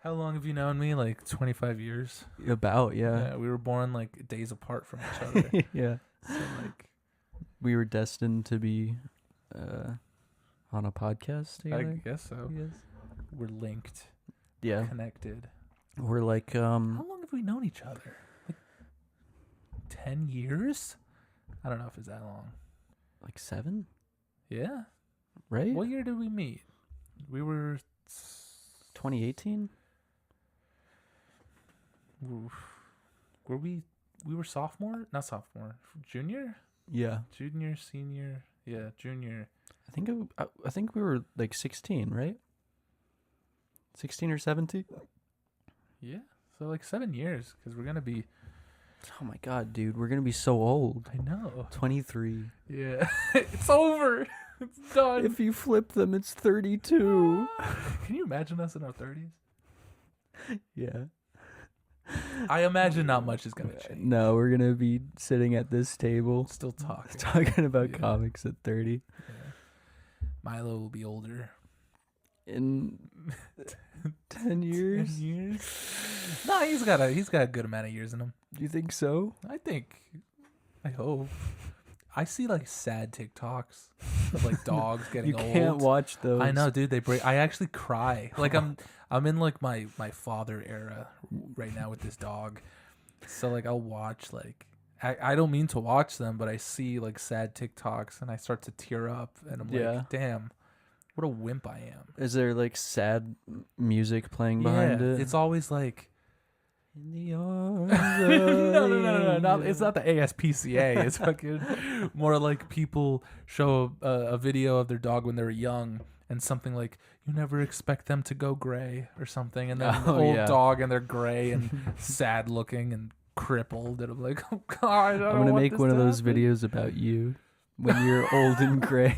How long have you known me? Like 25 years? About, yeah. Yeah, we were born like days apart from each other. Yeah. So like, We were destined to be on a podcast I together. guess so. I guess. We're linked, Yeah. connected. We're like How long have we known each other? Like 10 years? I don't know if it's that long. like 7, Yeah. right? What year did we meet? We were 2018? were we were sophomore? Not sophomore. Junior? Yeah. Junior, senior. Yeah, junior. I think we were like 16, right? 16 or 17? Yeah. So like 7 years cuz we're going to be Oh my god, dude, we're going to be so old. I know. 23. Yeah. It's over. It's done. If you flip them, it's 32. Can you imagine us in our 30s? Yeah. I imagine not much is going to change. No, we're going to be sitting at this table Still talking. talking about Yeah. comics at 30. Yeah. Milo will be older. In 10 years? 10 years? No, he's got a good amount of years in him. Do you think so? I hope. I see like sad TikToks of like dogs getting You old. can't watch those. I know, dude. They break. I actually cry. Like I'm in like my father era right now with this dog. So like I'll watch like I don't mean to watch them, but I see like sad TikToks and I start to tear up and I'm like, damn, what a wimp I am. Is there like sad music playing behind it? It's always like in the arms no. It's not the ASPCA. It's fucking more like people show a video of their dog when they were young and something like, you never expect them to go gray or something. And then an old dog and they're gray and sad looking and crippled. And I'm like, oh God, I'm going to make one of those videos about you when you're old and gray.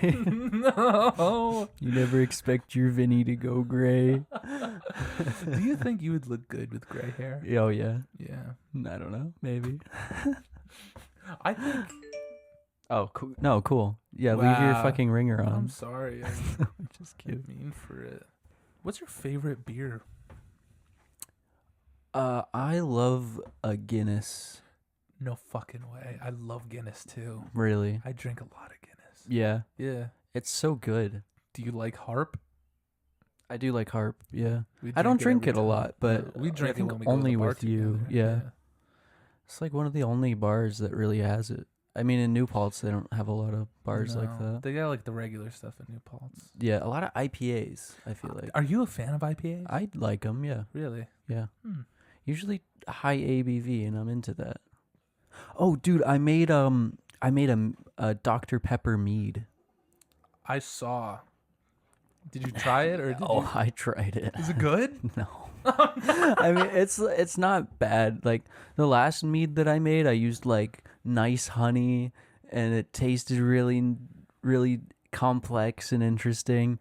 No. You never expect your Vinny to go gray. Do you think you would look good with gray hair? Oh, yeah. Yeah. I don't know. Maybe. I think. Oh, cool. No, cool. Yeah, leave your fucking ringer on. I'm sorry. I'm just I kidding. mean for it. What's your favorite beer? I love a Guinness. No fucking way. I love Guinness too. Really? I drink a lot of Guinness. Yeah. Yeah. It's so good. Do you like Harp? I do like Harp. Yeah. We I don't drink every it a time. lot, but we drink I think it when we go only to the bar with you. together. Yeah. It's like one of the only bars that really has it. I mean, in New Paltz, they don't have a lot of bars like No, that. They got like the regular stuff in New Paltz. Yeah, a lot of IPAs, I feel like. Are you a fan of IPAs? I like them, yeah. Really? Yeah. Hmm. Usually high ABV, and I'm into that. Oh, dude, I made a Dr. Pepper mead. I saw. Did you try it or did you? I tried it. Is it good? No. I mean, it's not bad. Like the last mead that I made, I used like nice honey, and it tasted really, really complex and interesting.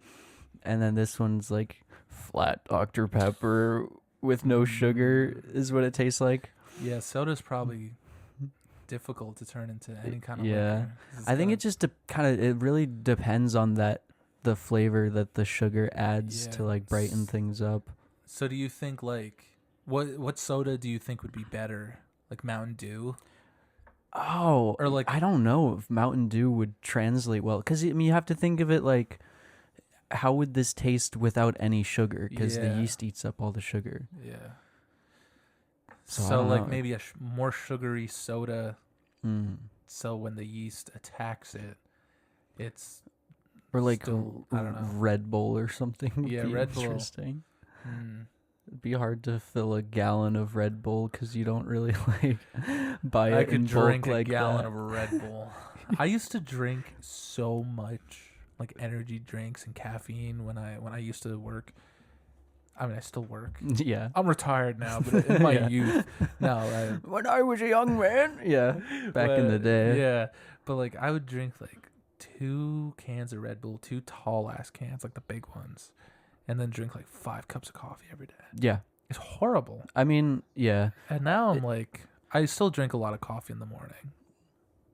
And then this one's like flat Dr. Pepper with no sugar is what it tastes like. Yeah, soda's probably difficult to turn into any kind of Yeah. liquor. I think it just it really depends on the flavor that the sugar adds to like brighten things up. So do you think like what soda do you think would be better? Like Mountain Dew? Oh, Or like I don't know if Mountain Dew would translate well, because I mean, you have to think of it like, how would this taste without any sugar? Because the yeast eats up all the sugar. Yeah. So I So don't like know. maybe a more sugary soda. Mm. So when the yeast attacks it, it's Or like still, I don't know. Red Bull or something. Would Yeah, be Red Bull. interesting. Mm. It'd be hard to fill a gallon of Red Bull because you don't really like buy it I in could bulk drink like a gallon that. of Red Bull. I used to drink so much like energy drinks and caffeine when I used to work. I mean, I still work. Yeah. I'm retired now, but in my Yeah. youth, no. When I was a young man. Yeah. Back in the day. Yeah, but like I would drink like 2 cans of Red Bull, 2 tall ass cans, like the big ones, and then drink like 5 cups of coffee every day. Yeah. It's horrible. I mean, yeah. And now I'm like, I still drink a lot of coffee in the morning,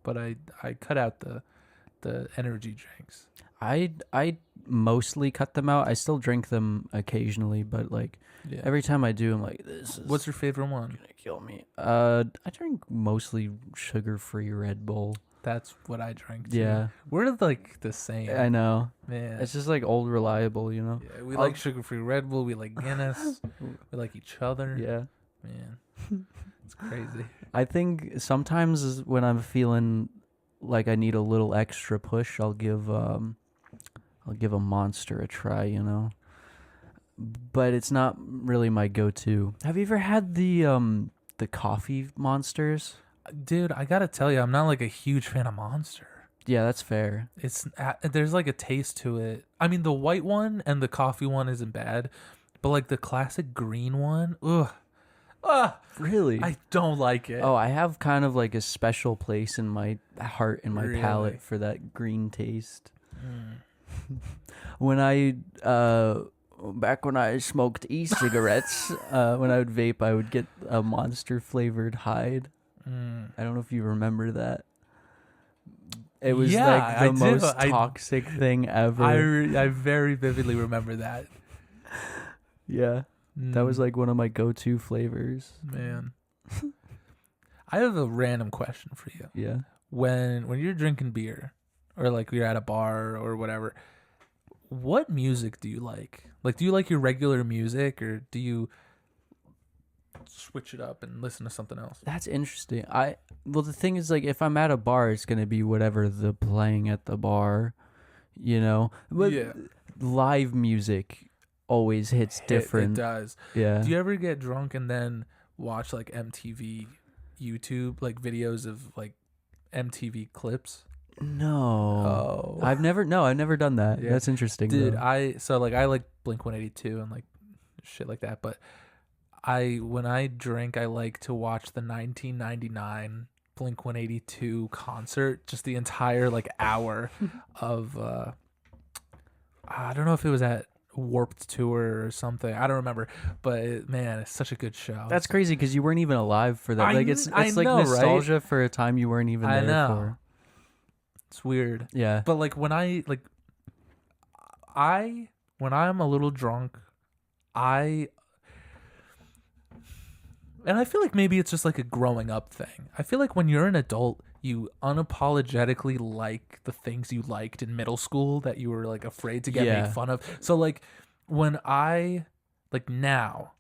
but I cut out the energy drinks. I mostly cut them out. I still drink them occasionally, but like Yeah. every time I do, I'm like, this is What's your favorite one? gonna kill me. I drink mostly sugar-free Red Bull. That's what I drink too. Yeah, We're like the same. I know. Man. It's just like old reliable, you know. Yeah, we I'll- like sugar-free Red Bull. We like Guinness. We like each other. Yeah. Man, it's crazy. I think sometimes when I'm feeling like I need a little extra push, I'll give a Monster a try, you know. But it's not really my go-to. Have you ever had the coffee Monsters? Dude, I gotta tell you, I'm not like a huge fan of Monster. Yeah, that's fair. There's like a taste to it. I mean, the white one and the coffee one isn't bad, but like the classic green one, Really? I don't like it. Oh, I have kind of like a special place in my heart and my Really? palate for that green taste. Mm. When I back when I smoked e-cigarettes, when I would vape, I would get a Monster flavored Hyde. I don't know if you remember that. It was Yeah, like the I do. most toxic thing ever. I very vividly remember that. Yeah, that was Mm, like one of my go-to flavors. man. I have a random question for you. Yeah. When you're drinking beer, or like you're at a bar or whatever, what music do you like? Like, do you like your regular music, or do you switch it up and listen to something else? That's interesting. Well, the thing is, like, if I'm at a bar, it's gonna be whatever the playing at the bar, you know. But Yeah. live music always hits It different. does. Yeah. Do you ever get drunk and then watch like MTV YouTube, like videos of like MTV clips? No. Oh. I've never done that. Yeah. That's interesting. Dude, though. I like Blink 182 and like shit like that, but when I drink, I like to watch the 1999 Blink 182 concert, just the entire like hour of I don't know if it was at Warped Tour or something. I don't remember, but man, it's such a good show. That's crazy because you weren't even alive for that. I Like it's know, like right? nostalgia for a time you weren't even I there know. for. It's weird. Yeah. But like when I'm a little drunk, and I feel like maybe it's just like a growing up thing. I feel like when you're an adult, you unapologetically like the things you liked in middle school that you were like afraid to get Yeah. made fun of. So like when I like now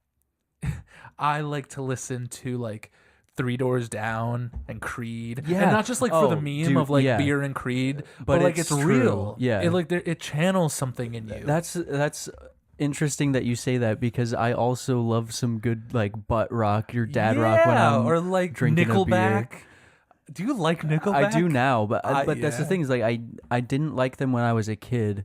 I like to listen to like Three Doors Down and Creed. Yeah. And not just like for the Oh, meme dude, of like yeah. beer and Creed, But but like it's it's true. real. Yeah. It like it channels something in you. That's interesting that you say that because I also love some good like butt rock, your dad rock when I'm or like drinking a Nickelback. Do you like Nickelback? I do now, but that's the yeah. thing is like I didn't like them when I was a kid,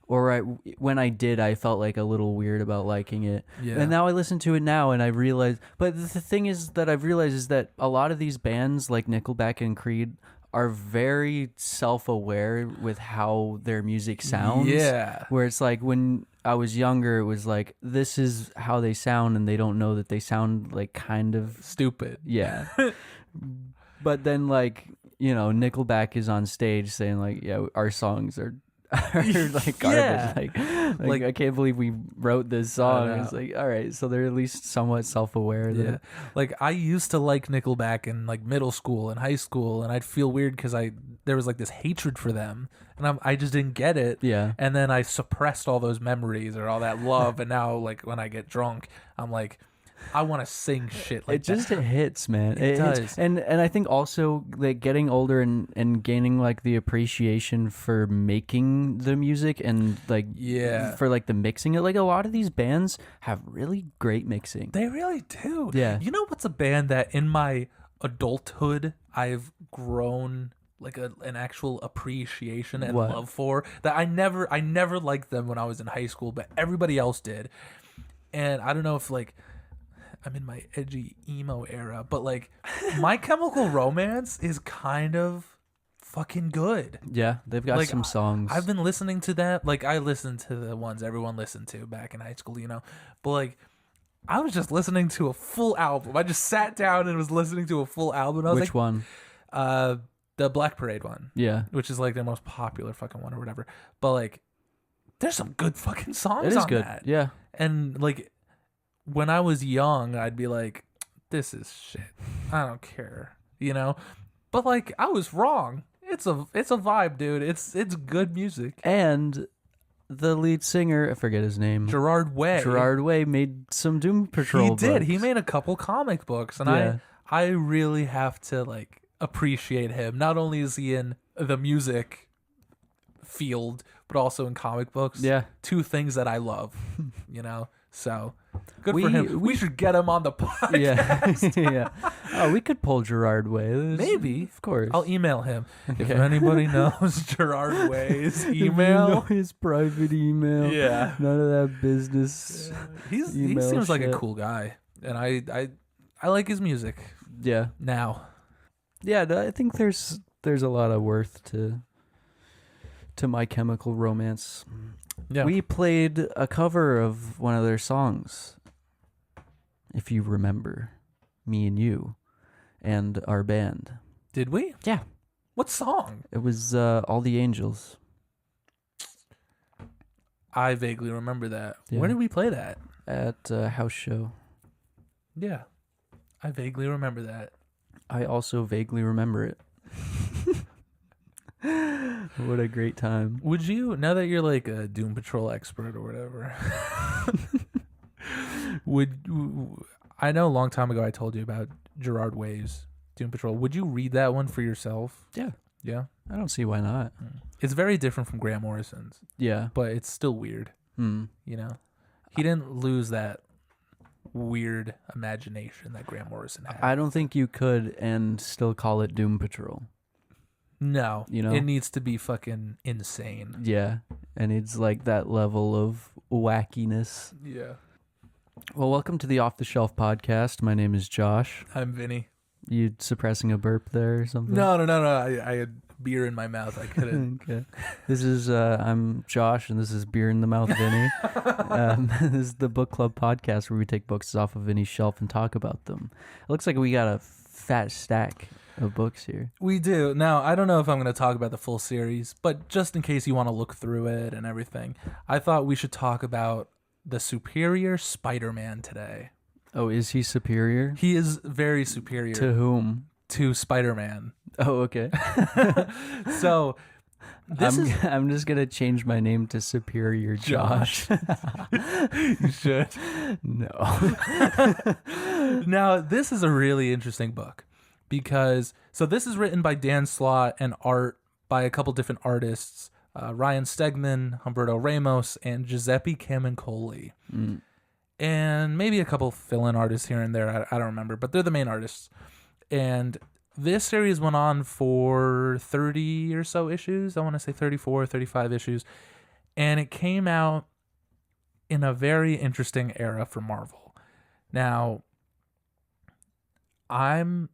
or when I did, I felt like a little weird about liking it. Yeah. And now I listen to it now, and I realize. But the thing is that I've realized is that a lot of these bands like Nickelback and Creed are very self-aware with how their music sounds. Yeah. Where it's like when I was younger, it was like this is how they sound, and they don't know that they sound like kind of Stupid. yeah. But then, like, you know, Nickelback is on stage saying, like, yeah, our songs are like garbage. Yeah. Like, I can't believe we wrote this song. know. It's like, all right, so they're at least somewhat self-aware. Yeah. That, Like I used to like Nickelback in like middle school and high school, and I'd feel weird because there was like this hatred for them, and I just didn't get it. yeah. And then I suppressed all those memories or all that love, and now like when I get drunk, I'm like, I want to sing shit like It just that. hits, man. It hits. does. And I think also like getting older and gaining like the appreciation for making the music and like Yeah. for like the mixing it. Like a lot of these bands have really great mixing. They really do. Yeah. You know what's a band that in my adulthood I've grown like an actual appreciation and What? love for, that I never liked them when I was in high school, but everybody else did. And I don't know if like I'm in my edgy emo era, but like My Chemical Romance is kind of fucking good. Yeah, they've got Like, some songs. I've been listening to that. Like I listened to the ones everyone listened to back in high school, you know. But like I was just listening to a full album. I just sat down and was listening to a full album. I was Which one? The Black Parade one. Yeah. Which is like their most popular fucking one or whatever. But like, there's some good fucking songs It is on good. that. Yeah. And like, when I was young, I'd be like, this is shit. I don't care, you know? But like, I was wrong. It's a vibe, dude. It's good music. And the lead singer, I forget his name. Gerard Way. Gerard Way made some Doom Patrol He did. books. He made a couple comic books, and Yeah. I really have to like appreciate him. Not only is he in the music field, but also in comic books. Yeah. Two things that I love, you know? So good We- for him. We should get him on the podcast. Yeah. Yeah. Oh, we could pull Gerard Way. Maybe. Of course. I'll email him. If Okay. anybody knows Gerard Way's If you email. know his private email. Yeah. None of that business. He email seems like a shit. cool guy. And I like his music Yeah. now. Yeah, I think there's a lot of worth to My Chemical Romance. Yeah. We played a cover of one of their songs, if you remember, me and you, and our band. Did we? Yeah. What song? It was All the Angels. I vaguely remember that. Yeah. Where did we play that? At a house show. Yeah. I vaguely remember that. I also vaguely remember it. What a great time. Would you, now that you're like a Doom Patrol expert or whatever, I know a long time ago I told you about Gerard Way's Doom Patrol. Would you read that one for yourself? Yeah. Yeah? I don't see why not. It's very different from Grant Morrison's, Yeah. but it's still weird, Hmm. you know? He didn't lose that weird imagination that Grant Morrison had. I don't think you could and still call it Doom Patrol. No. You know? It needs to be fucking insane. Yeah. And it's like that level of wackiness. Yeah. Well, welcome to the Off the Shelf podcast. My name is Josh. I'm Vinny. You suppressing a burp there or something? No. I had beer in my mouth. I couldn't. Okay. This is I'm Josh, and this is Beer in the Mouth Vinny. This is the book club podcast where we take books off of Vinny's shelf and talk about them. It looks like we got a fat stack of books here. We do. Now, I don't know if I'm going to talk about the full series, but just in case you want to look through it and everything, I thought we should talk about the Superior Spiderman today. Oh, is he superior? He is very superior To whom? to Spider-Man. Oh, okay. So, I'm just gonna change my name to Superior Josh. You should. No. Now, this is a really interesting book because, so this is written by Dan Slott and art by a couple different artists, Ryan Stegman, Humberto Ramos, and Giuseppe Camuncoli. Mm. And maybe a couple fill-in artists here and there. I don't remember, but they're the main artists. And this series went on for 30 or so issues. I want to say 34, 35 issues. And it came out in a very interesting era for Marvel. Now, I'm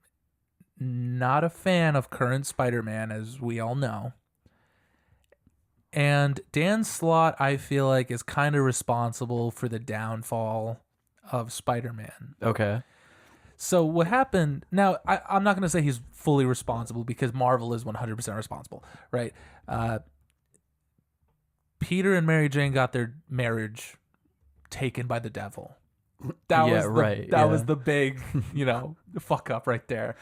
not a fan of current Spider-Man, as we all know. And Dan Slott, I feel like, is kind of responsible for the downfall of Spider-Man. Okay. So what happened, now, I'm not going to say he's fully responsible because Marvel is 100% responsible, right? Peter and Mary Jane got their marriage taken by the devil. That was the big, fuck up right there.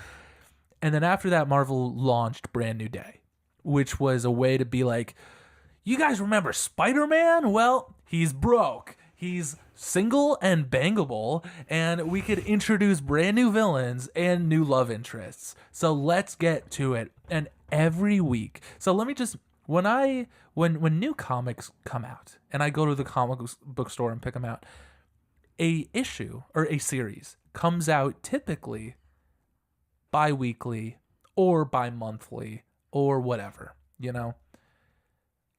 And then after that, Marvel launched Brand New Day, which was a way to be like, you guys remember Spider-Man? Well, he's broke. He's single and bangable, and we could introduce brand new villains and new love interests. So let's get to it. And every week, so let me just, when new comics come out, and I go to the comic book store and pick them out, a issue or a series comes out typically bi-weekly or bi-monthly or whatever,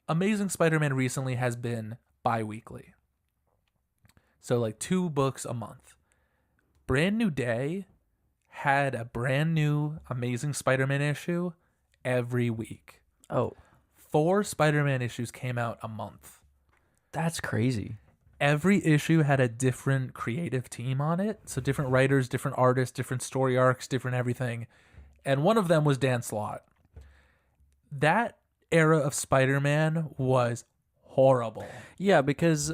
Amazing Spider-Man recently has been bi-weekly. So like 2 books a month. Brand New Day had a brand new Amazing Spider-Man issue every week. Oh, 4 Spider-Man issues came out a month. that's crazy. Every issue had a different creative team on it. So different writers, different artists, different story arcs, different everything. And one of them was Dan Slott. that era of Spider-Man was horrible. Yeah, because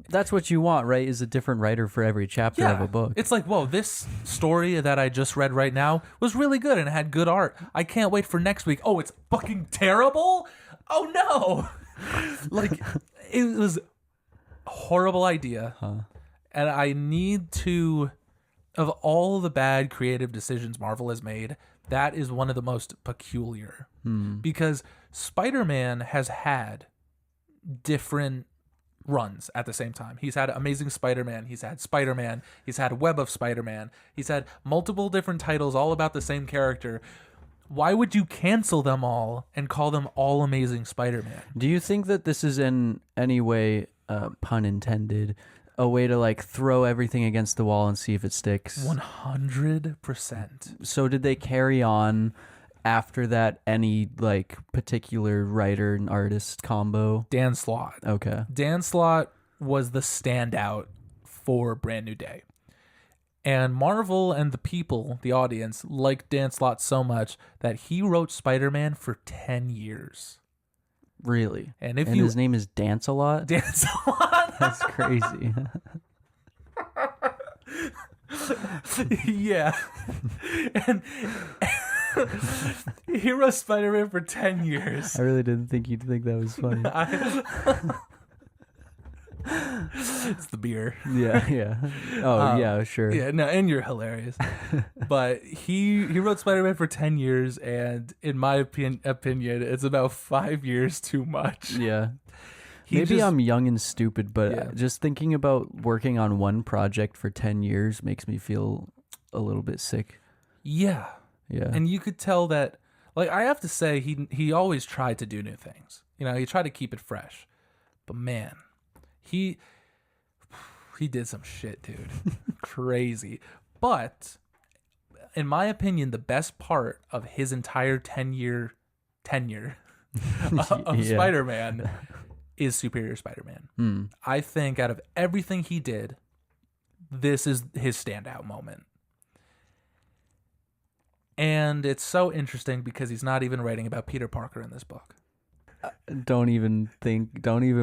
that's what you want, right? Is a different writer for every chapter of a book. It's like, whoa, this story that I just read right now was really good and had good art. I can't wait for next week. Oh, it's fucking terrible? Oh, no. Like, it was a horrible idea. And I need to, of all the bad creative decisions Marvel has made, that is one of the most peculiar. Because Spider-Man has had different runs at the same time. He's had Amazing Spider-Man, he's had Spider-Man, he's had Web of Spider-Man, he's had multiple different titles all about the same character. Why would you cancel them all and call them all Amazing Spider-Man? Do you think that this is in any way, pun intended, a way to like throw everything against the wall and see if it sticks? 100%. So did they carry on after that any like particular writer and artist combo? Dan Slott. Okay. Dan Slott was the standout for Brand New Day. And Marvel and the people, the audience, liked Dan Slott so much that he wrote Spider-Man for 10 years. Really? And his name is Dance-A-Lot? Dan Slott. That's crazy. Yeah. And he wrote Spider-Man for 10 years. I really didn't think you'd think that was funny. It's the beer. Yeah. Oh, yeah, sure. Yeah, no, and you're hilarious. But he wrote Spider-Man for 10 years, and in my opinion, it's about 5 years too much. Yeah. Maybe I'm young and stupid, but just thinking about working on one project for 10 years makes me feel a little bit sick. Yeah. Yeah. And you could tell that, like, I have to say, he always tried to do new things. You know, he tried to keep it fresh. But man, he did some shit, dude. Crazy. But in my opinion, the best part of his entire 10-year tenure of Spider-Man is Superior Spiderman. I think out of everything he did, this is his standout moment. And it's so interesting because he's not even writing about Peter Parker in this book. Don't even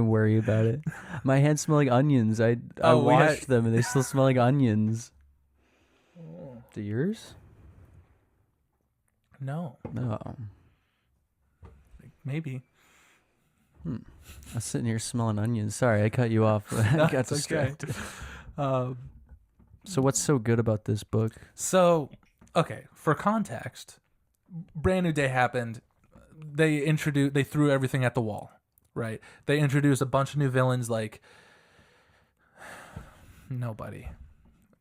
worry about it. My hands smell like onions. I washed them and they still smell like onions. Do yours? No. Maybe. I was sitting here smelling onions. Sorry, I cut you off. I got distracted. Okay. So what's so good about this book? So, okay, for context, Brand New Day happened. They threw everything at the wall, right? They introduced a bunch of new villains like nobody.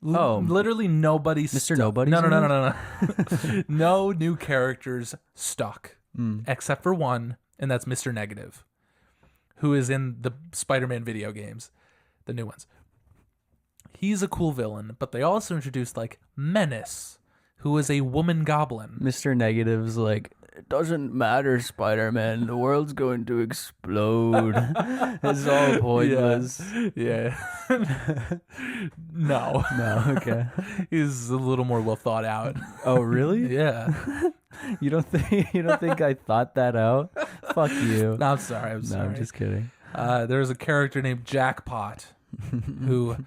Literally nobody. Mr. Nobody? No. No new characters stuck, except for one, and that's Mr. Negative, who is in the Spider-Man video games, the new ones. He's a cool villain, but they also introduced like Menace, who is a woman goblin. Mr. Negative's like, it doesn't matter, Spider-Man. The world's going to explode. It's all pointless. Yeah. No. Okay. He's a little more well thought out. Oh, really? Yeah. You don't think I thought that out? Fuck you. No, I'm sorry. No, I'm just kidding. There's a character named Jackpot who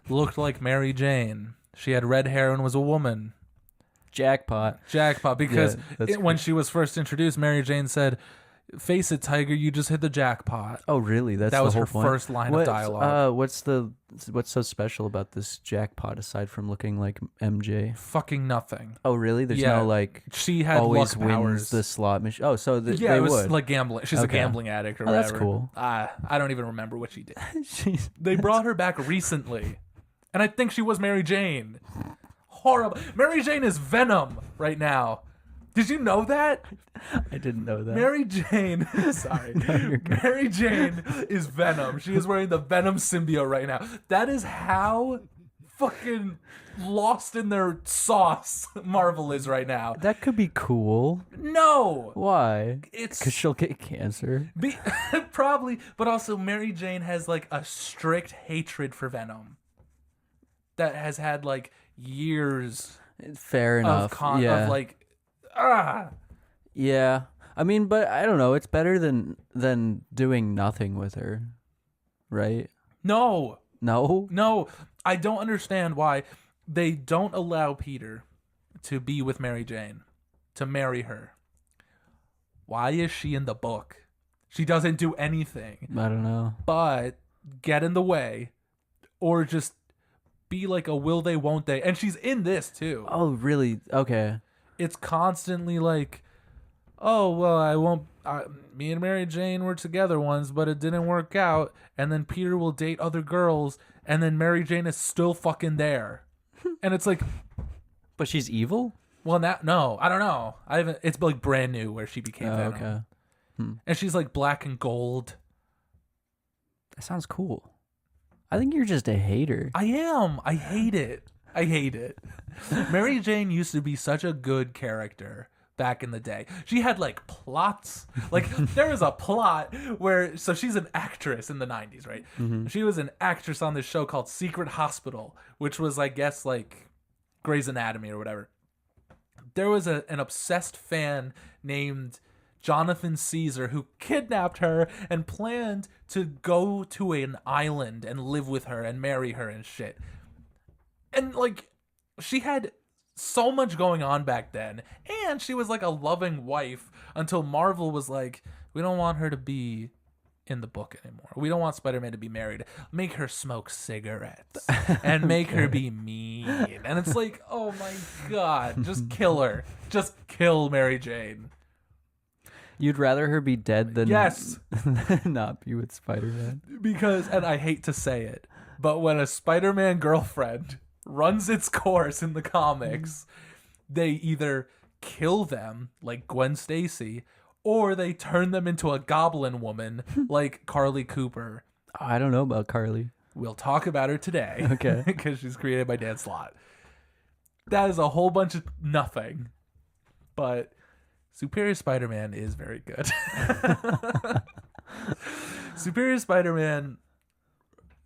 looked like Mary Jane. She had red hair and was a woman. Jackpot, because when she was first introduced, Mary Jane said, "Face it, Tiger, you just hit the jackpot." Oh, really? That was the her whole point? first line of dialogue. What's so special about this Jackpot aside from looking like MJ? Fucking nothing. Oh, really? There's no like she had always luck wins powers. the slot machine. Oh, so they it was would like gambling. She's a gambling addict or whatever. That's cool. I don't even remember what she did. They brought her back recently, and I think she was Mary Jane. Horrible. Mary Jane is Venom right now. Did you know that? I didn't know that. Mary Jane. Sorry. No, Mary Jane is Venom. She is wearing the Venom symbiote right now. That is how fucking lost in their sauce Marvel is right now. That could be cool. No. Why? It's because she'll get cancer. Probably, but also Mary Jane has like a strict hatred for Venom that has had like years. Fair enough. Of like, Yeah. I mean, but I don't know. It's better than doing nothing with her, right? No. No. I don't understand why they don't allow Peter to be with Mary Jane, to marry her. Why is she in the book? She doesn't do anything. I don't know. But get in the way, or just be like a will they, won't they. And she's in this too. Oh, really? Okay. It's constantly like, oh, well, I won't. Me and Mary Jane were together once, but it didn't work out. And then Peter will date other girls, and then Mary Jane is still fucking there. And it's like, But she's evil? well, no, I don't know. I haven't. It's like brand new where she became Venom. Okay. And she's like black and gold. That sounds cool. I think you're just a hater. I am. I hate it. Mary Jane used to be such a good character back in the day. She had like plots. Like there was a plot where, so she's an actress in the 90s, right? Mm-hmm. She was an actress on this show called Secret Hospital, which was, I guess, like Grey's Anatomy or whatever. There was an obsessed fan named Jonathan Caesar who kidnapped her and planned to go to an island and live with her and marry her and shit. And like, she had so much going on back then, and she was like a loving wife until Marvel was like, we don't want her to be in the book anymore. We don't want Spider-Man to be married. Make her smoke cigarettes and make her be mean. And it's like, oh my God, just kill her. Just kill Mary Jane. You'd rather her be dead than yes, not be with Spider-Man? Because, and I hate to say it, but when a Spider-Man girlfriend runs its course in the comics, they either kill them, like Gwen Stacy, or they turn them into a goblin woman, like Carly Cooper. Oh, I don't know about Carly. We'll talk about her today. Okay. Because she's created by Dan Slott. That is a whole bunch of nothing. But Superior Spider-Man is very good. Superior Spider-Man.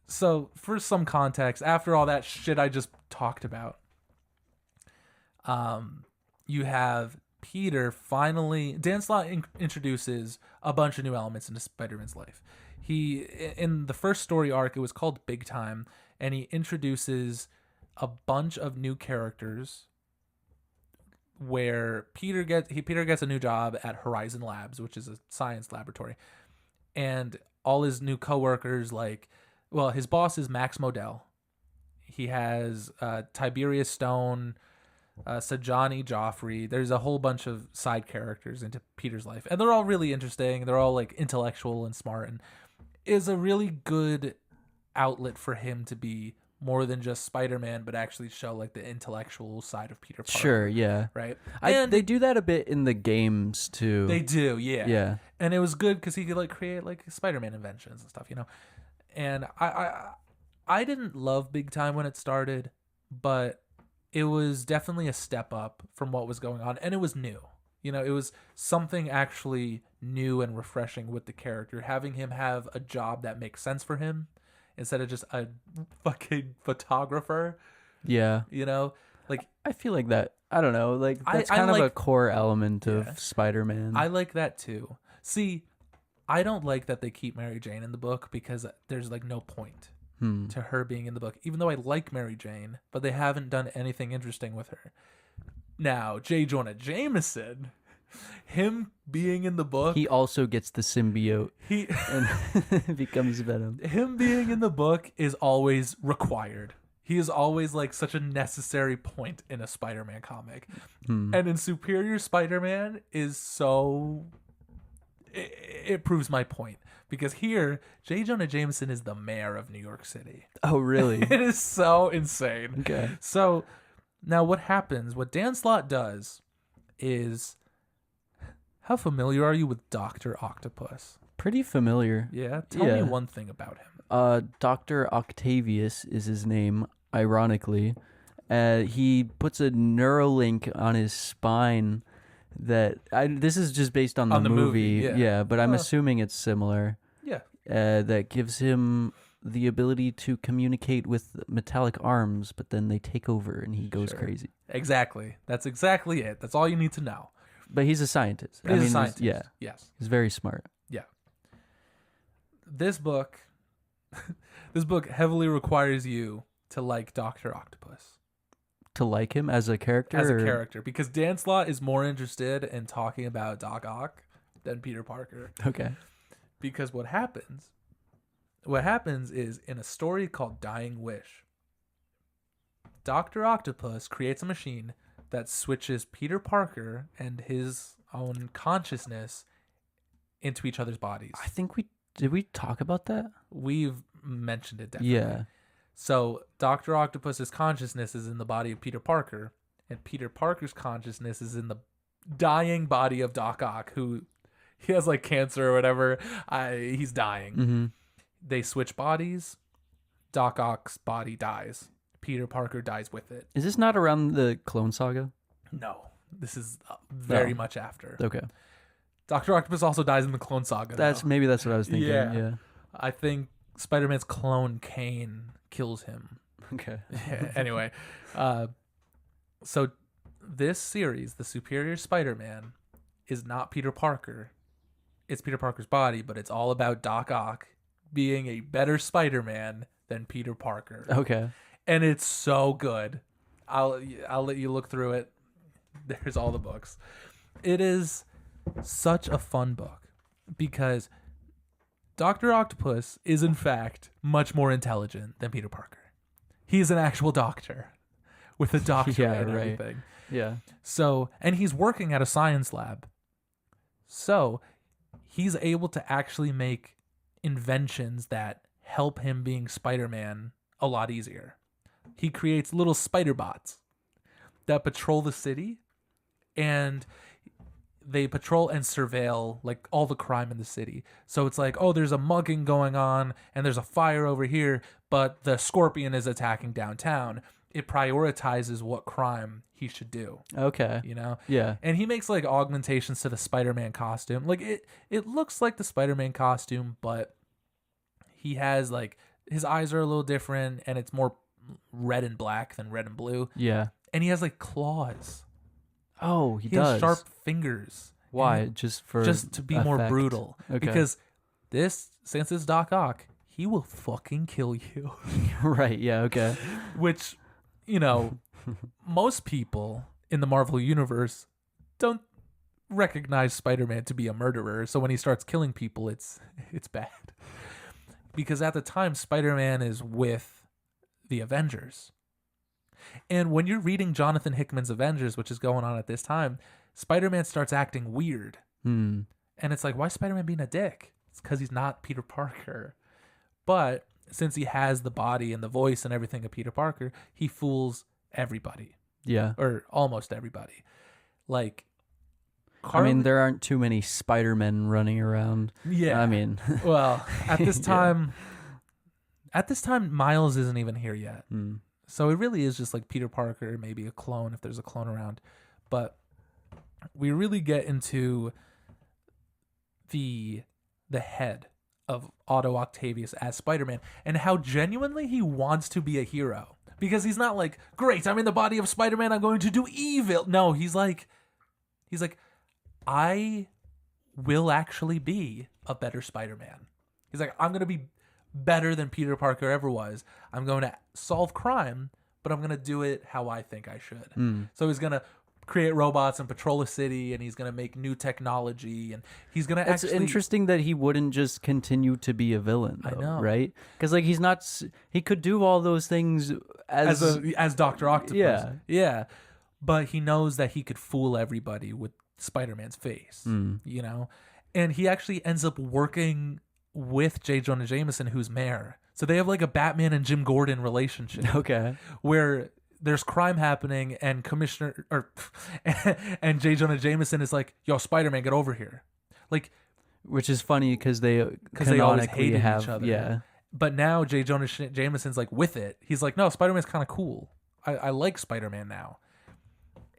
So, for some context, after all that shit I just talked about, you have Peter finally. Dan Slott introduces a bunch of new elements into Spider-Man's life. In the first story arc, it was called Big Time, and he introduces a bunch of new characters. Where Peter gets a new job at Horizon Labs, which is a science laboratory, and all his new coworkers, like, well, his boss is Max Modell. He has Tiberius Stone, Sajani Joffrey. There's a whole bunch of side characters into Peter's life, and they're all really interesting. They're all like intellectual and smart, and is a really good outlet for him to be more than just Spider-Man, but actually show like the intellectual side of Peter Parker. Sure, yeah. Right? They do that a bit in the games too. They do, yeah. Yeah. And it was good because he could like create like Spider-Man inventions and stuff, you know? And I didn't love Big Time when it started, but it was definitely a step up from what was going on. And it was new. You know, it was something actually new and refreshing with the character, having him have a job that makes sense for him instead of just a fucking photographer. Yeah. You know? Like, I feel like that, I don't know, like that's kind of a core element of Spider-Man. I like that too. See, I don't like that they keep Mary Jane in the book because there's like no point to her being in the book, even though I like Mary Jane, but they haven't done anything interesting with her. Now, J. Jonah Jameson, him being in the book, he also gets the symbiote and becomes Venom. Him being in the book is always required. He is always like such a necessary point in a Spider-Man comic. And in Superior Spider-Man is so... It proves my point. Because here, J. Jonah Jameson is the mayor of New York City. Oh, really? It is so insane. Okay. So, now what happens, what Dan Slott does is... How familiar are you with Dr. Octopus? Pretty familiar. Yeah? Tell me one thing about him. Dr. Octavius is his name, ironically. He puts a Neuralink on his spine that... this is just based on the movie. Yeah, but I'm assuming it's similar. Yeah. That gives him the ability to communicate with metallic arms, but then they take over and he goes crazy. Exactly. That's exactly it. That's all you need to know. But he's a scientist. He's a scientist. Yeah. Yes. He's very smart. Yeah. This book heavily requires you to like Dr. Octopus. To like him as a character? As a character. Because Dan Slott is more interested in talking about Doc Ock than Peter Parker. Okay. Because what happens is in a story called Dying Wish, Dr. Octopus creates a machine that switches Peter Parker and his own consciousness into each other's bodies. I think did we talk about that? We've mentioned it definitely. Yeah. So Dr. Octopus's consciousness is in the body of Peter Parker, and Peter Parker's consciousness is in the dying body of Doc Ock, who he has like cancer or whatever. He's dying. Mm-hmm. They switch bodies. Doc Ock's body dies. Peter Parker dies with it. Is this not around the Clone Saga? No, this is very much after. Okay. Dr. Octopus also dies in the Clone Saga. Maybe that's what I was thinking. Yeah. I think Spider-Man's clone Kane kills him. Okay. Anyway, so this series, the Superior Spider-Man, is not Peter Parker. It's Peter Parker's body, but it's all about Doc Ock being a better Spider-Man than Peter Parker. Okay. And it's so good. I'll let you look through it. There's all the books. It is such a fun book because Dr. Octopus is in fact much more intelligent than Peter Parker. He's an actual doctor with a doctorate and everything. Yeah. So, and he's working at a science lab. So, he's able to actually make inventions that help him being Spider-Man a lot easier. He creates little spider bots that patrol the city, and they patrol and surveil like all the crime in the city. So it's like, oh, there's a mugging going on and there's a fire over here, but the Scorpion is attacking downtown. It prioritizes what crime he should do. Okay. You know? Yeah. And he makes like augmentations to the Spider-Man costume. Like it looks like the Spider-Man costume, but he has like his eyes are a little different and it's more red and black than red and blue. Yeah. And he has like claws. Oh, he He does. has sharp fingers. Why? And Just to be more effect? brutal. Okay. Because since it's Doc Ock, he will fucking kill you. Right. Yeah. Okay. Which, you know, most people in the Marvel universe don't recognize Spider-Man to be a murderer. So when he starts killing people, it's bad. Because at the time, Spider-Man is with the Avengers. And when you're reading Jonathan Hickman's Avengers, which is going on at this time, Spider-Man starts acting weird. And it's like, why is Spider-Man being a dick? It's because he's not Peter Parker. But since he has the body and the voice and everything of Peter Parker, he fools everybody. Yeah. Or almost everybody. Like, I mean, there aren't too many Spider-Men running around. Yeah. I mean, well, at this time, Miles isn't even here yet. So it really is just like Peter Parker, maybe a clone if there's a clone around. But we really get into the head of Otto Octavius as Spider-Man and how genuinely he wants to be a hero. Because he's not like, great, I'm in the body of Spider-Man, I'm going to do evil. No, he's like, I will actually be a better Spider-Man. He's like, I'm going to be better than Peter Parker ever was. I'm going to solve crime, but I'm going to do it how I think I should. So he's going to create robots and patrol a city, and he's going to make new technology, and he's going to it's interesting that he wouldn't just continue to be a villain, though, I know. right? Because like he could do all those things as Dr. Octopus. Yeah. Yeah. But he knows that he could fool everybody with Spider-Man's face, you know? And he actually ends up working with J. Jonah Jameson, who's mayor. So they have like a Batman and Jim Gordon relationship. Okay. Where there's crime happening and and J. Jonah Jameson is like, yo, Spider-Man, get over here. Like, which is funny because they always canonically hated have each other. Yeah. But now J. Jonah Jameson's like with it. He's like, no, Spider-Man's kind of cool. I like Spider-Man now.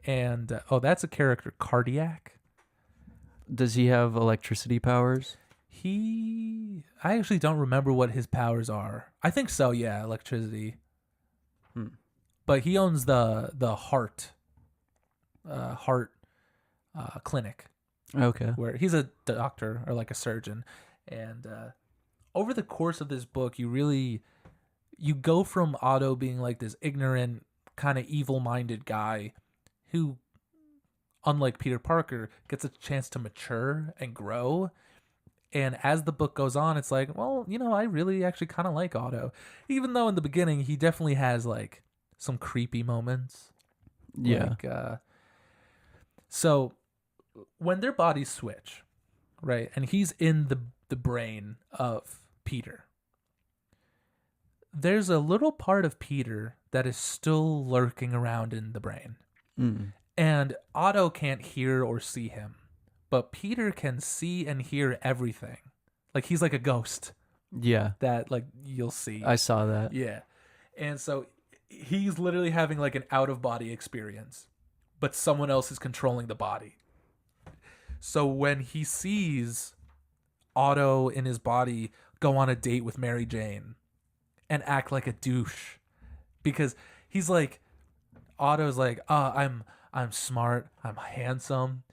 And that's a character, Cardiac. Does he have electricity powers? I actually don't remember what his powers are. I think so, yeah, electricity. But he owns the heart clinic Okay. where he's a doctor or like a surgeon. And over the course of this book, you go from Otto being like this ignorant, kind of evil-minded guy who, unlike Peter Parker, gets a chance to mature and grow. And as the book goes on, it's like, well, I really actually kind of like Otto. Even though in the beginning, he definitely has like some creepy moments. Yeah. Like, so when their bodies switch, right, and he's in the brain of Peter, there's a little part of Peter that is still lurking around in the brain. Mm. And Otto can't hear or see him, but Peter can see and hear everything. Like he's like a ghost Yeah. that like you'll see. I saw that. Yeah. And so he's literally having like an out of body experience, but someone else is controlling the body. So when he sees Otto in his body go on a date with Mary Jane and act like a douche, because he's like, Otto's like, I'm smart, I'm handsome,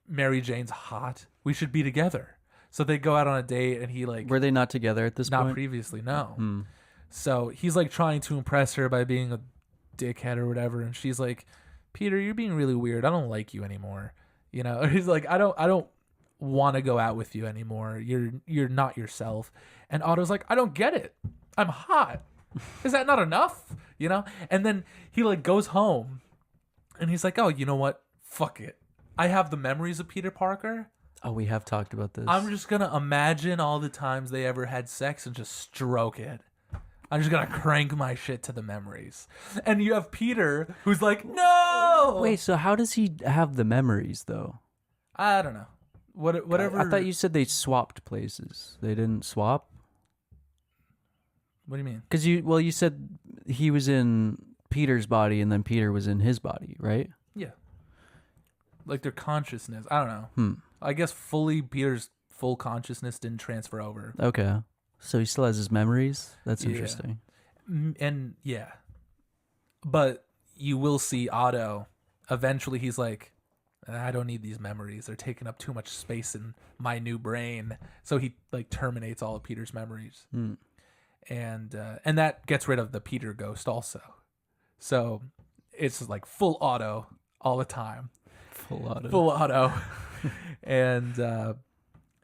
Mary Jane's hot, we should be together. So they go out on a date, and he like, Were they not together at this not point? previously, no. Mm. So he's like trying to impress her by being a dickhead or whatever, and she's like, Peter, you're being really weird, I don't like you anymore. Or he's like, I don't want to go out with you anymore, you're not yourself. And Otto's like, I don't get it, I'm hot, is that not enough? And then he like goes home and he's like, oh, you know what, fuck it, I have the memories of Peter Parker. Oh, we have talked about this. I'm just gonna imagine all the times they ever had sex and just stroke it. I'm just gonna crank my shit to the memories. And you have Peter who's like, no. Wait, so how does he have the memories though? I don't know. Whatever. I thought you said they swapped places. They didn't swap? What do you mean? Because you said he was in Peter's body and then Peter was in his body, right? Yeah. Like their consciousness. I don't know. I guess Peter's full consciousness didn't transfer over. Okay. So he still has his memories? That's Yeah. interesting. And yeah. But you will see Otto. Eventually he's like, I don't need these memories. They're taking up too much space in my new brain. So he like terminates all of Peter's memories. And that gets rid of the Peter ghost also. So it's like full Otto all the time. Full Otto. Full Otto. And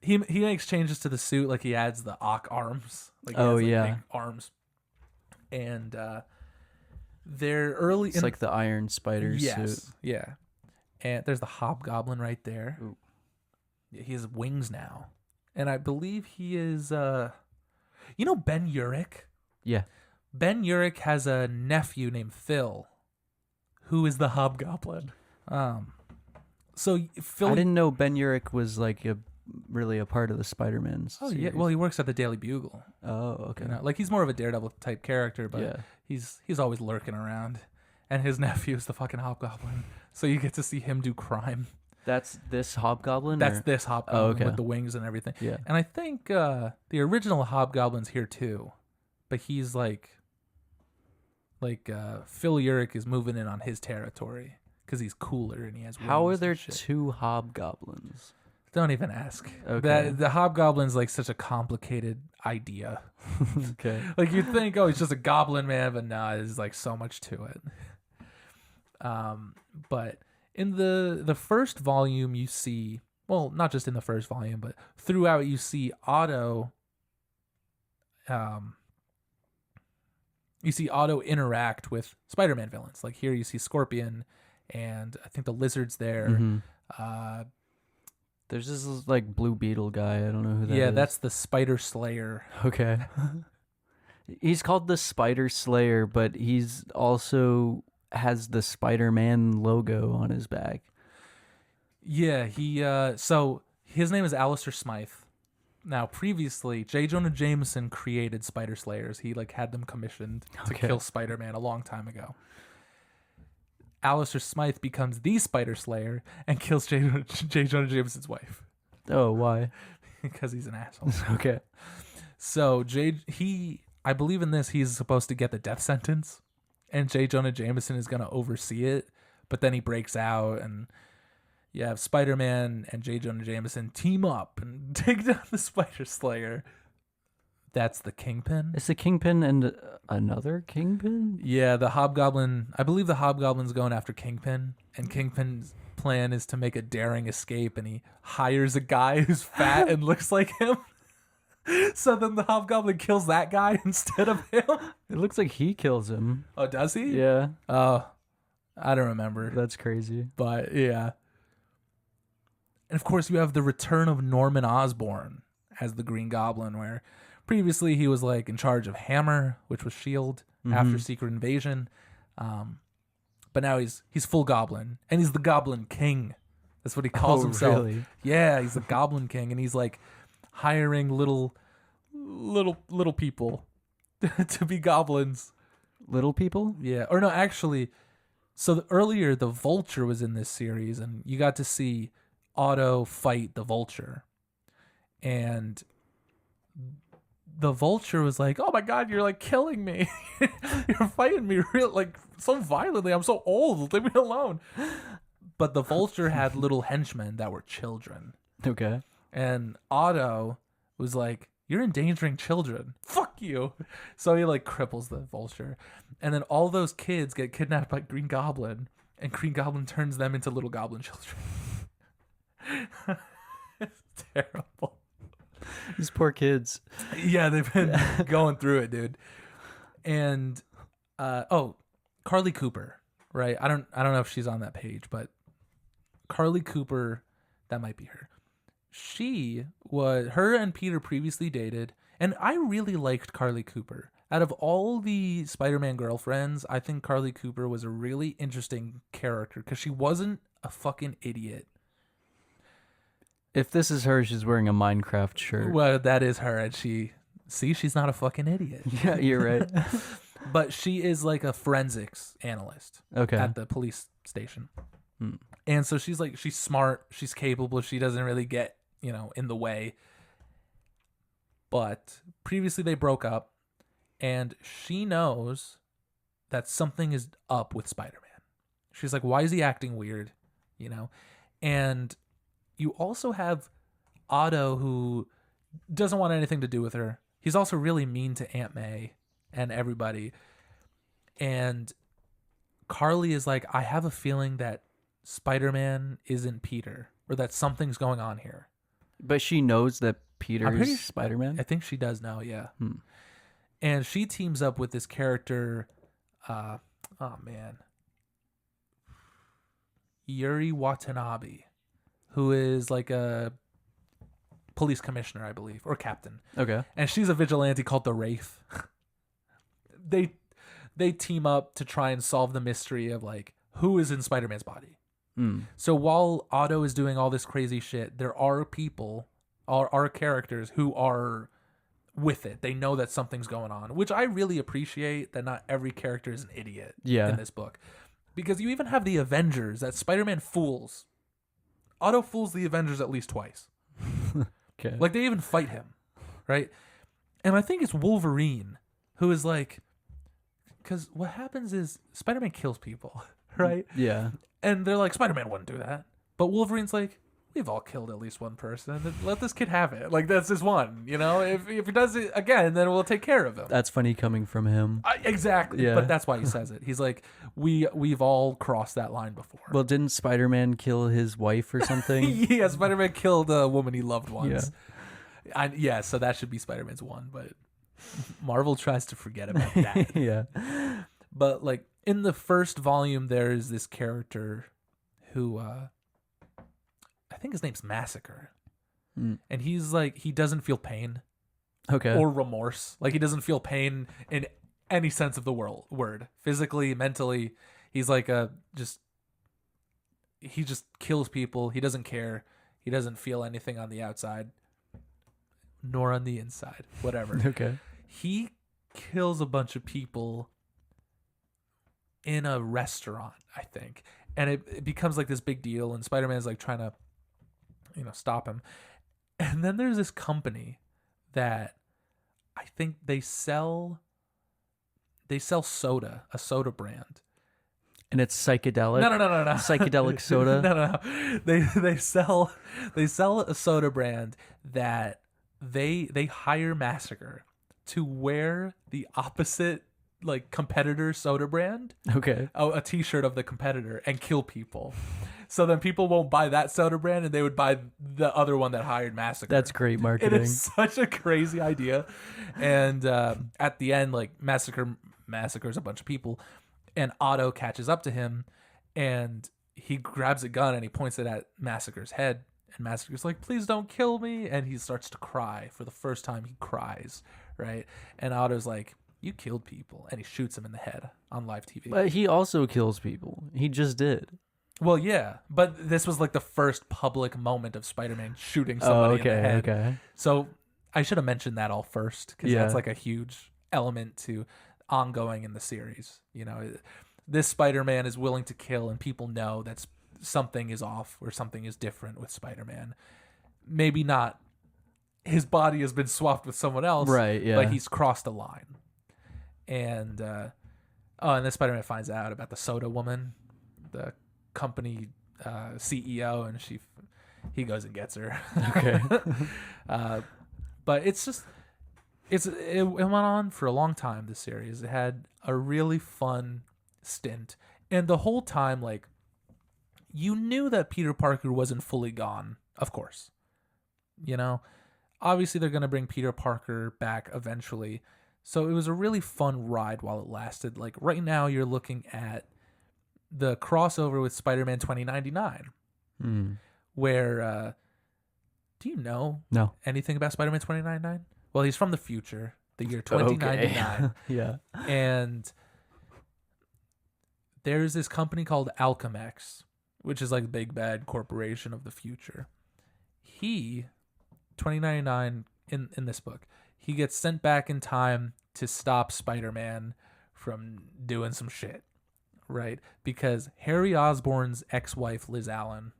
he makes changes to the suit, like he adds the Ock arms. Like he has, like, yeah. big arms. And they're early. It's like the Iron Spider suit. Yeah. And there's the Hobgoblin right there. Ooh. He has wings now. And I believe he is Ben Urich? Yeah. Ben Urich has a nephew named Phil, who is the Hobgoblin. So Phil, I didn't know Ben Urich was like really a part of the Spider-Man series. yeah, well, he works at the Daily Bugle. Oh, okay. Like he's more of a Daredevil type character, but Yeah. he's always lurking around. And his nephew is the fucking Hobgoblin, so you get to see him do crime. That's this Hobgoblin? That's or? this Hobgoblin Oh, okay. with the wings and everything. Yeah. And I think the original Hobgoblin's here too, but he's like Phil Urich is moving in on his territory because he's cooler and he has wings. How are and there shit. two Hobgoblins? Don't even ask. Okay. The Hobgoblin's like such a complicated idea. Okay. Like you'd think, oh, he's just a goblin man, but nah, there's like so much to it. But in the first volume, you see, well, not just in the first volume, but throughout, you see Otto. You see Otto interact with Spider-Man villains. Like here, you see Scorpion, and I think the Lizard's there. Mm-hmm. There's this like Blue Beetle guy. I don't know who that is. Yeah, that's the Spider Slayer. Okay. He's called the Spider Slayer, but he's also has the Spider-Man logo on his back. Yeah, so his name is Alistair Smythe. Now, previously, J. Jonah Jameson created Spider Slayers. He had them commissioned to kill Spider-Man a long time ago. Alistair Smythe becomes the Spider Slayer and kills J. Jonah Jameson's wife. Oh, why? Because he's an asshole. Okay. So I believe in this, he's supposed to get the death sentence, and J. Jonah Jameson is going to oversee it, but then he breaks out, and you have Spider-Man and J. Jonah Jameson team up and take down the Spider Slayer. That's the Kingpin. It's the Kingpin and another Kingpin? Yeah, the Hobgoblin. I believe the Hobgoblin's going after Kingpin, and Kingpin's plan is to make a daring escape, and he hires a guy who's fat and looks like him. So then the Hobgoblin kills that guy instead of him. It looks like he kills him. Oh, does he? Yeah. Oh, I don't remember. That's crazy. But yeah. And of course, you have the return of Norman Osborn as the Green Goblin, where previously he was like in charge of Hammer, which was S.H.I.E.L.D. after Secret Invasion. But now he's full Goblin, and he's the Goblin King. That's what he calls himself. Really? Yeah, he's the Goblin King, and he's like hiring little people to be goblins. Little people? Yeah, or no, actually. So earlier, the Vulture was in this series, and you got to see Otto fight the Vulture, and the Vulture was like, "Oh my God, you're like killing me! You're fighting me real like so violently. I'm so old. Leave me alone." But the Vulture had little henchmen that were children, Okay. and Otto was like, "You're endangering children. Fuck you!" So he like cripples the Vulture, and then all those kids get kidnapped by Green Goblin, and Green Goblin turns them into little Goblin children. It's terrible. These poor kids. Yeah, they've been going through it, dude. And Carly Cooper, right? I don't know if she's on that page, but Carly Cooper, that might be her. Her and Peter previously dated, and I really liked Carly Cooper. Out of all the Spider-Man girlfriends, I think Carly Cooper was a really interesting character because she wasn't a fucking idiot. If this is her, she's wearing a Minecraft shirt. Well, that is her, and she's not a fucking idiot. Yeah, you're right. But she is like a forensics analyst at the police station. And so she's smart, she's capable, she doesn't really get, in the way. But previously they broke up, and she knows that something is up with Spider-Man. She's like, why is he acting weird? And you also have Otto, who doesn't want anything to do with her. He's also really mean to Aunt May and everybody. And Carly is like, I have a feeling that Spider-Man isn't Peter, or that something's going on here. But she knows that Peter's Spider-Man? I think she does now, yeah. And she teams up with this character, Yuri Watanabe, who is like a police commissioner, I believe, or captain. Okay. And she's a vigilante called the Wraith. They team up to try and solve the mystery of like who is in Spider-Man's body. So while Otto is doing all this crazy shit, there are characters who are with it. They know that something's going on, which I really appreciate, that not every character is an idiot in this book. Because you even have the Avengers that Spider-Man fools. Otto fools the Avengers at least twice. Okay. Like they even fight him, right? And I think it's Wolverine who is like, because what happens is Spider-Man kills people, right? Yeah. And they're like, Spider-Man wouldn't do that. But Wolverine's like, we've all killed at least one person. Let this kid have it. Like, that's just one, If he does it again, then we'll take care of him. That's funny coming from him. Exactly. Yeah. But that's why he says it. He's like, we've all crossed that line before. Well, didn't Spider-Man kill his wife or something? Yeah, Spider-Man killed a woman he loved once. Yeah. So that should be Spider-Man's one, but Marvel tries to forget about that. Yeah. But, like, in the first volume, there is this character who, I think his name's Massacre. And he's like, he doesn't feel pain. Okay. Or remorse. Like, he doesn't feel pain in any sense of the word. Physically, mentally. He's like he just kills people. He doesn't care. He doesn't feel anything on the outside. Nor on the inside. Whatever. Okay. He kills a bunch of people in a restaurant, I think. And it becomes like this big deal, and Spider-Man's like trying to, stop him. And then there's this company that I think they sell soda, a soda brand. And it's psychedelic. No. Psychedelic soda. No. They sell a soda brand that they hire Massacre to wear the opposite like competitor soda brand, Okay. a T-shirt of the competitor, and kill people. So then people won't buy that soda brand, and they would buy the other one that hired Massacre. That's great It marketing. is such a crazy idea. And at the end, like massacres a bunch of people, and Otto catches up to him, and he grabs a gun and he points it at Massacre's head. And Massacre's like, "Please don't kill me," and he starts to cry. For the first time, he cries, right? And Otto's like, "You killed people," and he shoots him in the head on live TV. But he also kills people. He just did. Well, yeah, but this was like the first public moment of Spider-Man shooting somebody in the head. Okay. So I should have mentioned that all first, because Yeah. that's like a huge element to ongoing in the series. You know, this Spider-Man is willing to kill, and people know that something is off or something is different with Spider-Man. Maybe not his body has been swapped with someone else, Right, yeah. but he's crossed a line. And and then Spider-Man finds out about the soda woman, the company CEO, and he goes and gets her. Okay. But it's just it went on for a long time, this series. It had a really fun stint, and the whole time, like, you knew that Peter Parker wasn't fully gone, of course. You know, obviously they're going to bring Peter Parker back eventually. So it was a really fun ride while it lasted. Like, right now you're looking at the crossover with Spider-Man 2099, where do you know No. anything about Spider-Man 2099? Well, he's from the future, the year 2099. Okay. Yeah. And there's this company called Alchemex, which is like the big bad corporation of the future. 2099 in this book, he gets sent back in time to stop Spider-Man from doing some shit, right? Because Harry Osborn's ex-wife, Liz Allen,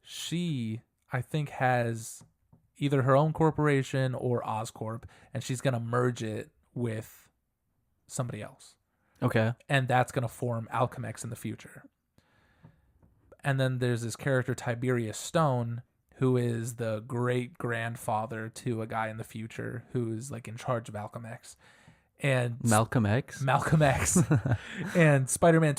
she, I think, has either her own corporation or Oscorp, and she's going to merge it with somebody else. Okay. And that's going to form Alchemex in the future. And then there's this character, Tiberius Stone, who is the great grandfather to a guy in the future who's like in charge of Alchemex. And Malcolm X. Malcolm X. And Spider-Man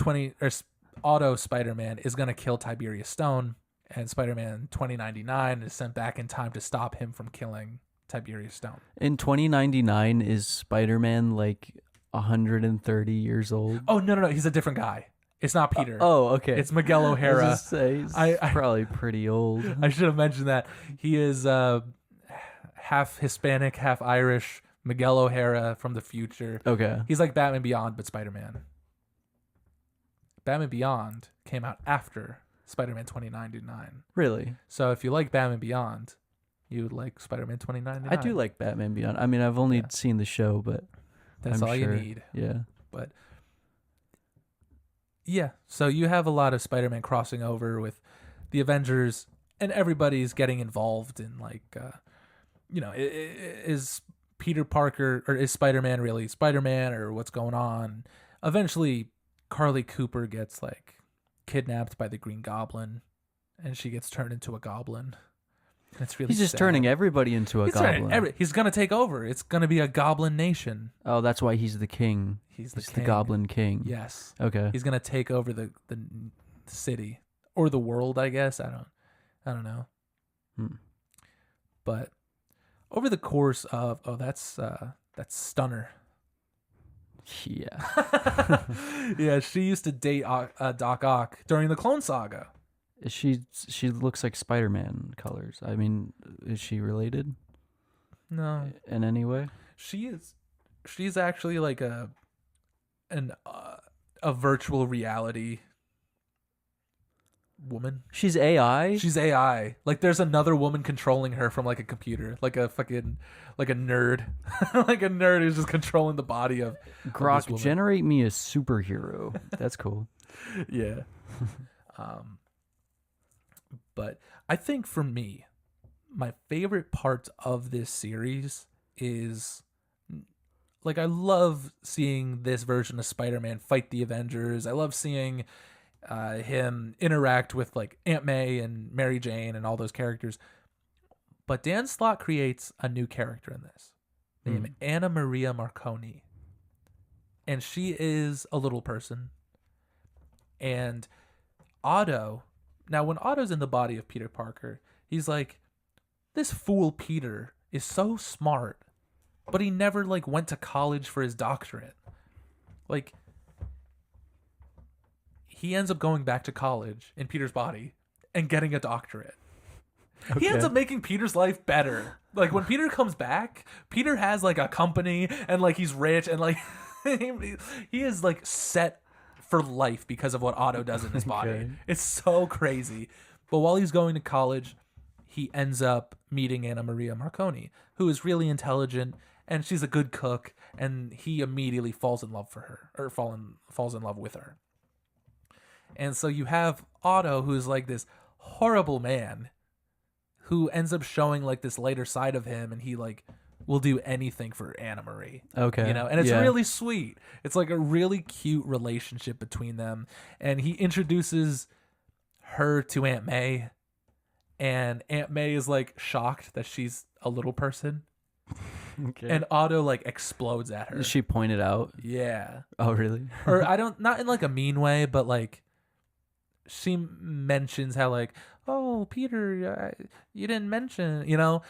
Auto Spider-Man is going to kill Tiberius Stone, and Spider-Man 2099 is sent back in time to stop him from killing Tiberius Stone. In 2099, is Spider-Man like 130 years old? Oh, no. He's a different guy. It's not Peter. Okay. It's Miguel I was O'Hara. just say, he's probably pretty old. I should have mentioned that. He is half Hispanic, half Irish. Miguel O'Hara from the future. Okay. He's like Batman Beyond, but Spider-Man. Batman Beyond came out after Spider-Man 2099. Really? So if you like Batman Beyond, you would like Spider-Man 2099. I do like Batman Beyond. I mean, I've only seen the show, but that's I'm all sure. you need. Yeah. But yeah, so you have a lot of Spider-Man crossing over with the Avengers, and everybody's getting involved in, like, is Peter Parker, or is Spider-Man really Spider-Man, or what's going on? Eventually, Carly Cooper gets, like, kidnapped by the Green Goblin, and she gets turned into a goblin. It's really He's just sad. turning everybody into a goblin. He's gonna take over. It's gonna be a goblin nation. Oh, that's why he's the king. He's the king. Goblin King. Yes. Okay. He's gonna take over the city or the world, I guess. I don't know. But over the course of that's Stunner. Yeah. Yeah, she used to date Doc Ock during the Clone Saga. She looks like Spider-Man colors. I mean, is she related? No, in any way? she is. She's actually like a virtual reality woman. She's AI? She's AI. Like, there's another woman controlling her from like a computer, like a fucking like a nerd, like a nerd who's just controlling the body of Grok, this woman. generate me a superhero. That's cool. Yeah. But I think for me, my favorite part of this series is like I love seeing this version of Spider-Man fight the Avengers. I love seeing him interact with like Aunt May and Mary Jane and all those characters. But Dan Slott creates a new character in this named Anna Maria Marconi. And she is a little person. And Otto, now when Otto's in the body of Peter Parker, he's like, this fool Peter is so smart, but he never like went to college for his doctorate. Like, he ends up going back to college in Peter's body and getting a doctorate. Okay. He ends up making Peter's life better. Like, when Peter comes back, Peter has like a company and like he's rich and like he is like set for life because of what Otto does in his body. Okay. It's so crazy. But while he's going to college, he ends up meeting Anna Maria Marconi, who is really intelligent and she's a good cook, and he immediately falls in love for her, or falls in love with her. And so you have Otto, who's like this horrible man who ends up showing like this lighter side of him, and he like will do anything for Anna Marie. Okay. You know, and it's really sweet. It's like a really cute relationship between them. And he introduces her to Aunt May, and Aunt May is like shocked that she's a little person. Okay. And Otto like explodes at her. She pointed out. Yeah. Oh, really? Or not in like a mean way, but like she mentions how like, oh, Peter, you didn't mention, you know?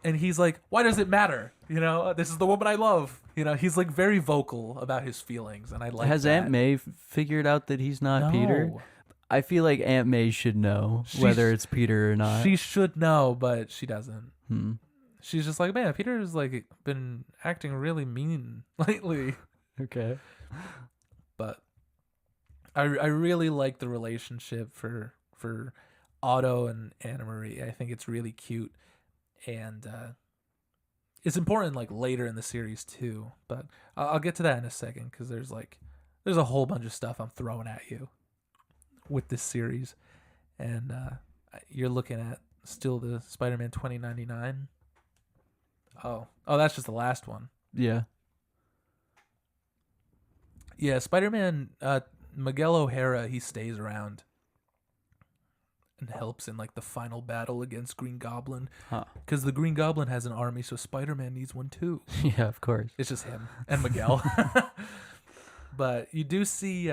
And he's like, why does it matter? You know, this is the woman I love. You know, he's like very vocal about his feelings, and I like Has that. Aunt May figured out that he's not Peter? I feel like Aunt May should know whether it's Peter or not. She should know, but she doesn't. She's just like, man, Peter's like been acting really mean lately. Okay. But I really like the relationship for Otto and Anna Marie. I think it's really cute, and it's important like later in the series too. But I'll get to that in a second, because there's a whole bunch of stuff I'm throwing at you with this series, and you're looking at still the Spider-Man 2099. Oh, that's just the last one. Yeah. Yeah, Spider-Man, Miguel O'Hara, he stays around and helps in like the final battle against Green Goblin. Because the Green Goblin has an army, so Spider-Man needs one too. Yeah, of course. It's just him and Miguel. But you do see,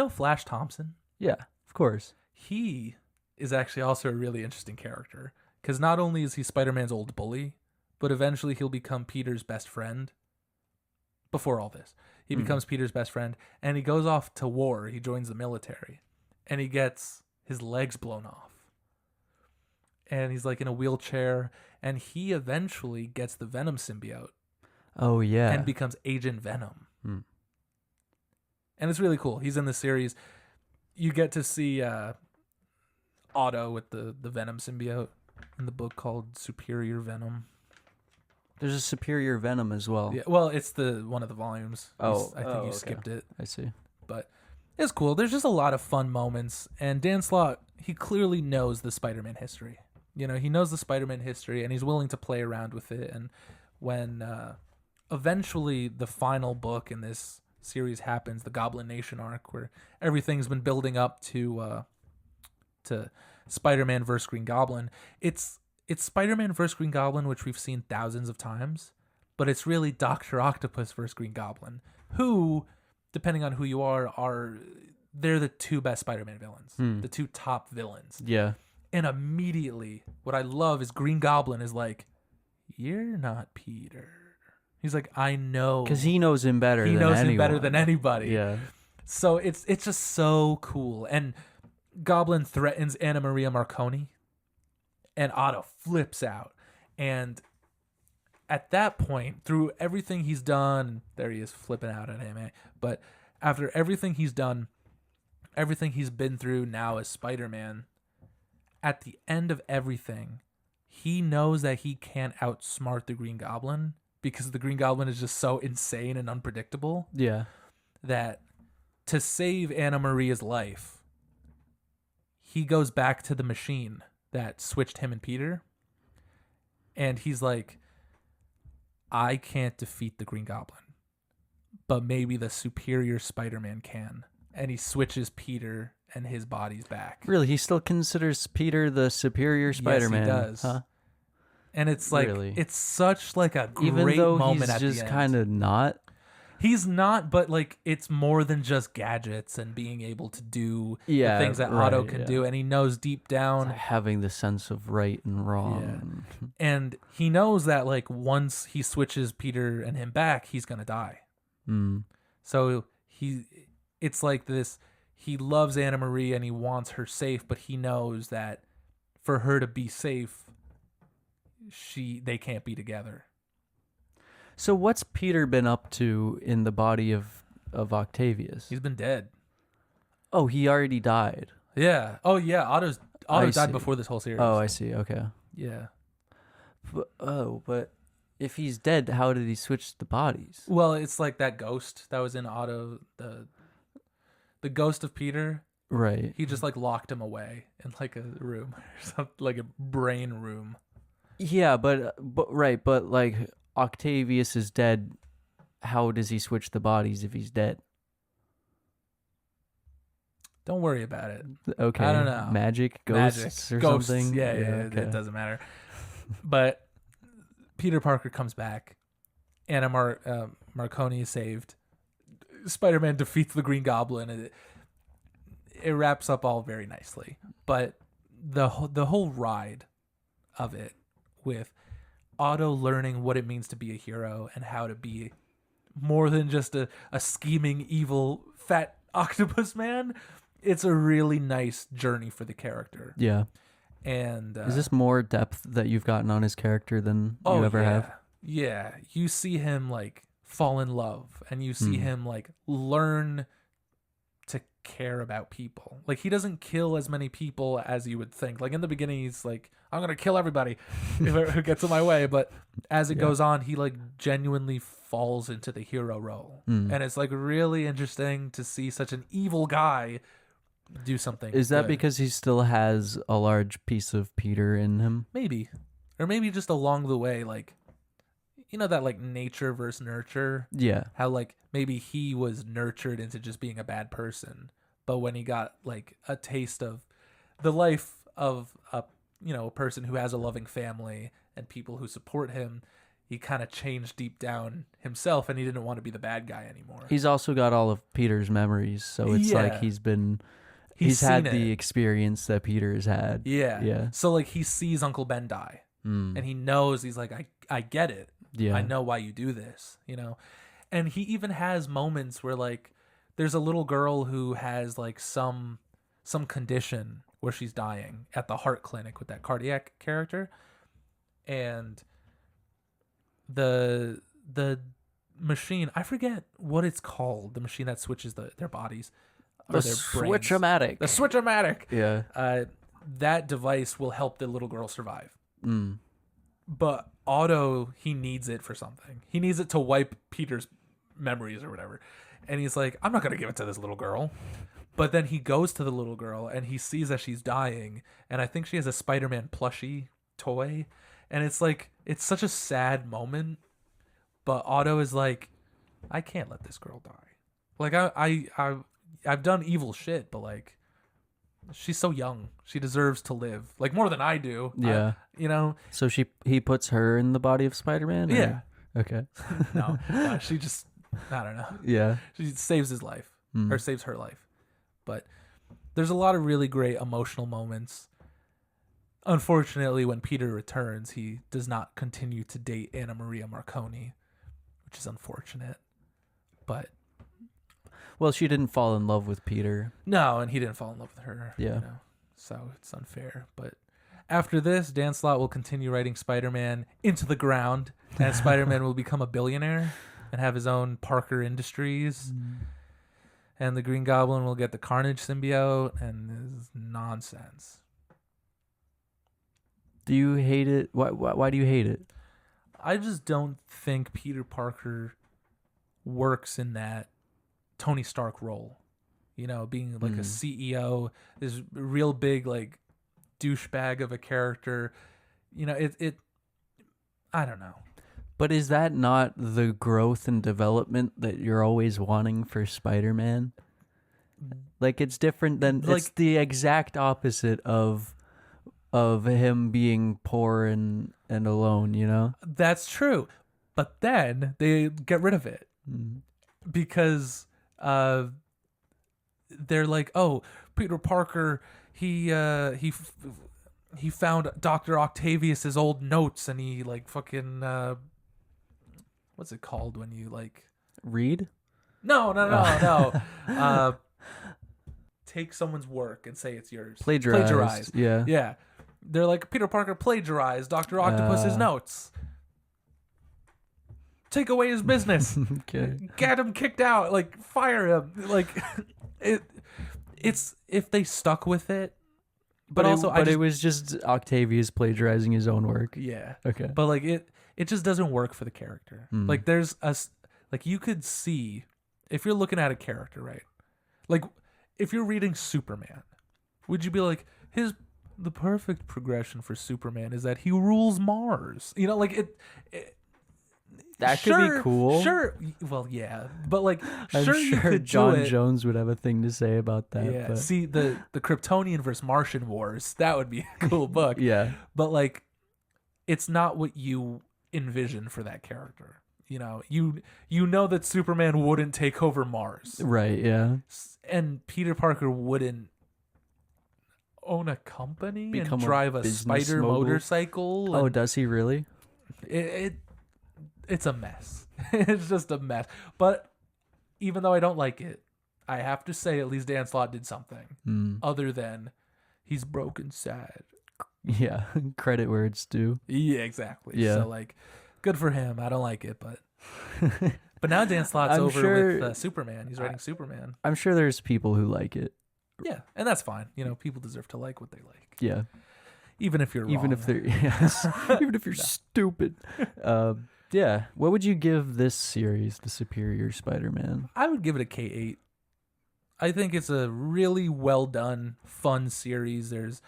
Flash Thompson? Yeah, of course. He is actually also a really interesting character, because not only is he Spider-Man's old bully, but eventually he'll become Peter's best friend. Before all this, he becomes Peter's best friend, and he goes off to war. He joins the military, and he gets his legs blown off. And he's like in a wheelchair, and he eventually gets the Venom symbiote. Oh, yeah. And becomes Agent Venom. And it's really cool. He's in the series. You get to see Otto with the Venom symbiote in the book called Superior Venom. There's a Superior Venom as well. Yeah, well, it's one of the volumes. I think you skipped it. I see. But it's cool. There's just a lot of fun moments, and Dan Slott, he clearly knows the Spider-Man history. You know, he knows the Spider-Man history, and he's willing to play around with it. And when eventually the final book in this series happens, the Goblin Nation arc, where everything's been building up to Spider-Man versus Green Goblin, it's Spider-Man vs. Green Goblin, which we've seen thousands of times, but it's really Dr. Octopus vs. Green Goblin, who, depending on who you are they're the two best Spider-Man villains, the two top villains. Yeah. And immediately, what I love is Green Goblin is like, you're not Peter. He's like, I know. Because he knows him better than anyone. He knows him better than anybody. Yeah. So it's just so cool. And Goblin threatens Anna Maria Marconi, and Otto flips out. And at that point, through everything he's done, there he is flipping out at him. But after everything he's done, everything he's been through now as Spider-Man, at the end of everything, he knows that he can't outsmart the Green Goblin, because the Green Goblin is just so insane and unpredictable. Yeah. That to save Anna Maria's life, he goes back to the machine that switched him and Peter. And he's like, I can't defeat the Green Goblin, but maybe the Superior Spider-Man can. And he switches Peter and his bodies back. Really, he still considers Peter the Superior Spider-Man. Yes, he does. Huh? And it's like Really? it's such like a great Even though moment he's at the just end. kind of not. He's not, but like it's more than just gadgets and being able to do the things that Otto can do. And he knows deep down Having the sense of right and wrong. Yeah. And he knows that like once he switches Peter and him back, he's gonna die. Mm. So it's like this. He loves Anna Marie and he wants her safe, but he knows that for her to be safe, they can't be together. So what's Peter been up to in the body of Octavius? He's been dead. Oh, he already died. Yeah. Oh yeah. Otto died before this whole series. Oh, I see. Okay. Yeah. But if he's dead, how did he switch the bodies? Well, it's like that ghost that was in Otto, the ghost of Peter. Right. He just like locked him away in like a room, or something, like a brain room. Yeah, but like Octavius is dead. How does he switch the bodies if he's dead? Don't worry about it. Okay. I don't know. Magic, ghosts, or something. Yeah, okay. It doesn't matter. But Peter Parker comes back. Anna Marconi is saved. Spider-Man defeats the Green Goblin, and it wraps up all very nicely. But the whole ride of it, with Otto learning what it means to be a hero and how to be more than just a scheming, evil, fat octopus man, it's a really nice journey for the character. Yeah. And is this more depth that you've gotten on his character than you ever have? Yeah. You see him like fall in love, and you see him like learn to care about people. Like he doesn't kill as many people as you would think. Like in the beginning, he's like, I'm gonna kill everybody who gets in my way. But as it goes on, he like genuinely falls into the hero role, and it's like really interesting to see such an evil guy do something. Is that good. because he still has a large piece of Peter in him? Maybe, or maybe just along the way, like, you know, that like nature versus nurture. Yeah. How like maybe he was nurtured into just being a bad person, but when he got like a taste of the life of a person who has a loving family and people who support him, he kind of changed deep down himself, and he didn't want to be the bad guy anymore. He's also got all of Peter's memories, so it's like he's had the experience that Peter has had. Yeah. Yeah. So like he sees Uncle Ben die, and he knows, he's like, I get it. Yeah. I know why you do this, And he even has moments where like there's a little girl who has like some condition where she's dying at the heart clinic with that cardiac character, and the machine, I forget what it's called, the machine that switches their bodies. The Switch-O-Matic. The Switch-O-Matic. Yeah. That device will help the little girl survive. Mm. But Otto, he needs it for something. He needs it to wipe Peter's memories or whatever. And he's like, I'm not going to give it to this little girl. But then he goes to the little girl and he sees that she's dying. And I think she has a Spider-Man plushie toy. And it's like, it's such a sad moment. But Otto is like, I can't let this girl die. Like, I've done evil shit, but like, she's so young. She deserves to live, like more than I do. Yeah. So he puts her in the body of Spider-Man? Yeah. Okay. No, she just, I don't know. Yeah. She saves his life, or saves her life. But there's a lot of really great emotional moments. Unfortunately, when Peter returns, he does not continue to date Anna Maria Marconi, which is unfortunate. But well, she didn't fall in love with Peter. no, and he didn't fall in love with her. Yeah. So it's unfair. But after this, Dan Slott will continue writing Spider-Man into the ground, and Spider-Man will become a billionaire and have his own Parker Industries. And the Green Goblin will get the Carnage symbiote, and this is nonsense. Do you hate it? Why do you hate it? I just don't think Peter Parker works in that Tony Stark role. Being like a CEO, this real big like douchebag of a character. I don't know. But is that not the growth and development that you're always wanting for Spider-Man? Like, it's different than Like- it's the exact opposite of him being poor and alone, you know? That's true. But then they get rid of it because they're like, oh, Peter Parker, he found Dr. Octavius's old notes, and he like fucking what's it called when you like Read? no. Take someone's work and say it's yours. Plagiarize. Yeah. Yeah. They're like, Peter Parker plagiarized Dr. Octopus's notes. Take away his business. Okay. Get him kicked out. Like, fire him. Like, it's if they stuck with it. But also, it was just Octavius plagiarizing his own work. yeah. Okay. But like it just doesn't work for the character. Like there's like you could see if you're looking at a character, right? Like if you're reading Superman, would you be like the perfect progression for Superman is that he rules Mars? You know, like it that could be cool. Sure. Well, yeah, but like I'm sure you could John do it. Jones would have a thing to say about that. Yeah. But See the Kryptonian versus Martian Wars. That would be a cool book. yeah. But like it's not what you envision for that character. You know, you know that Superman wouldn't take over Mars. Right, yeah. And Peter Parker wouldn't own a company Become and a drive a business spider mogul? motorcycle. Oh, and does he really? it's a mess. It's just a mess. But even though I don't like it, I have to say at least Dan Slott did something other than he's broken sad. Yeah. Credit where it's due. Yeah, exactly. Yeah. So like, good for him. I don't like it, but now Dan Slott's I'm over sure- with Superman. He's writing Superman. I'm sure there's people who like it. Yeah, and that's fine. You know, people deserve to like what they like, Yeah. even if you're Even wrong. if they're yes. Even if you're stupid. Yeah. What would you give this series, The Superior Spider-Man? I would give it a K8. I think it's a really well done, fun series. There's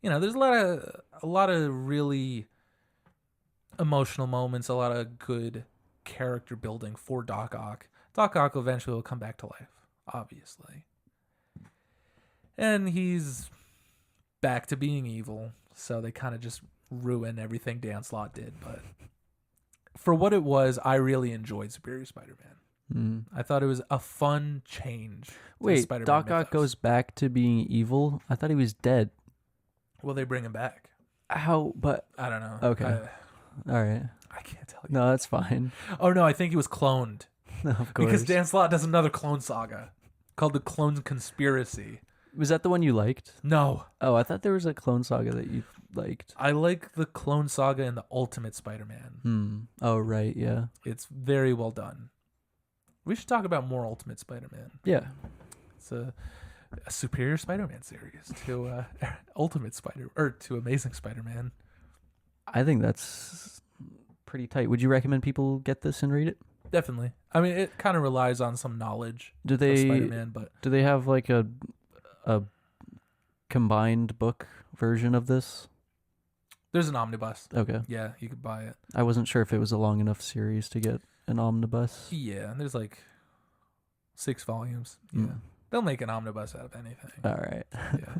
a lot of really emotional moments, a lot of good character building for Doc Ock. Doc Ock eventually will come back to life, obviously. And he's back to being evil, so they kind of just ruin everything Dan Slott did. But for what it was, I really enjoyed Superior Spider-Man. I thought it was a fun change. to the Wait, Spider-Man Doc Ock mythos. goes back to being evil? I thought he was dead. Well, they bring him back. How? But I don't know. Okay. all right. I can't tell you. No, that's fine. Oh no, I think he was cloned Of course. because Dan Slott does another clone saga called the Clone Conspiracy. Was that the one you liked? No, Oh, I thought there was a clone saga that you liked. I like the Clone Saga and the Ultimate Spider-Man. Oh, right. Yeah. It's very well done. We should talk about more Ultimate Spider-Man. Yeah. It's a Superior Spider-Man series to Ultimate Spider or to Amazing Spider-Man. I think that's pretty tight. Would you recommend people get this and read it? Definitely. I mean, it kind of relies on some knowledge Do of they Spider-Man, but do they have like a combined book version of this? there's an omnibus. Okay. Yeah, you could buy it. I wasn't sure if it was a long enough series to get an omnibus. Yeah, and there's like 6 volumes. Yeah. Mm. They'll make an omnibus out of anything. All right. Yeah.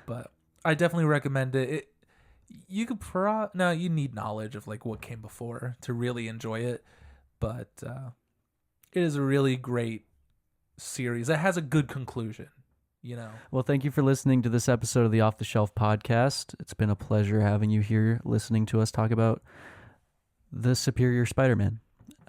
But I definitely recommend it. You could you need knowledge of like what came before to really enjoy it, but it is a really great series that has a good conclusion, you know. Well, thank you for listening to this episode of the Off the Shelf podcast. It's been a pleasure having you here listening to us talk about the Superior Spider-Man.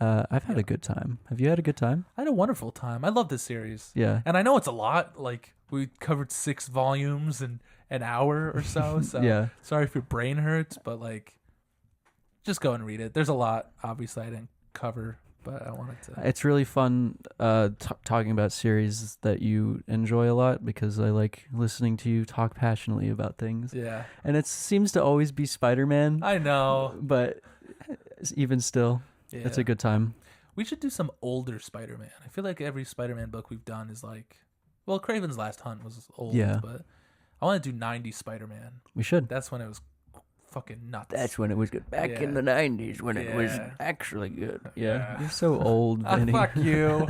I've had a good time. Have you had a good time? I had a wonderful time. I love this series. Yeah. And I know it's a lot. Like we covered 6 volumes in an hour or so. So Yeah. sorry if your brain hurts, but like just go and read it. There's a lot obviously I didn't cover, but I wanted to. It's really fun talking about series that you enjoy a lot because I like listening to you talk passionately about things. Yeah. And it seems to always be Spider-Man, I know. but even still, Yeah. it's a good time. We should do some older Spider-Man. I feel like every Spider-Man book we've done is like, well, Kraven's Last Hunt was old, Yeah. but I want to do 90s Spider-Man. We should. That's when it was fucking nuts. That's when it was good. Back in the 90s when it was Yeah. actually good. Yeah. You're so old, Vinny. Fuck you.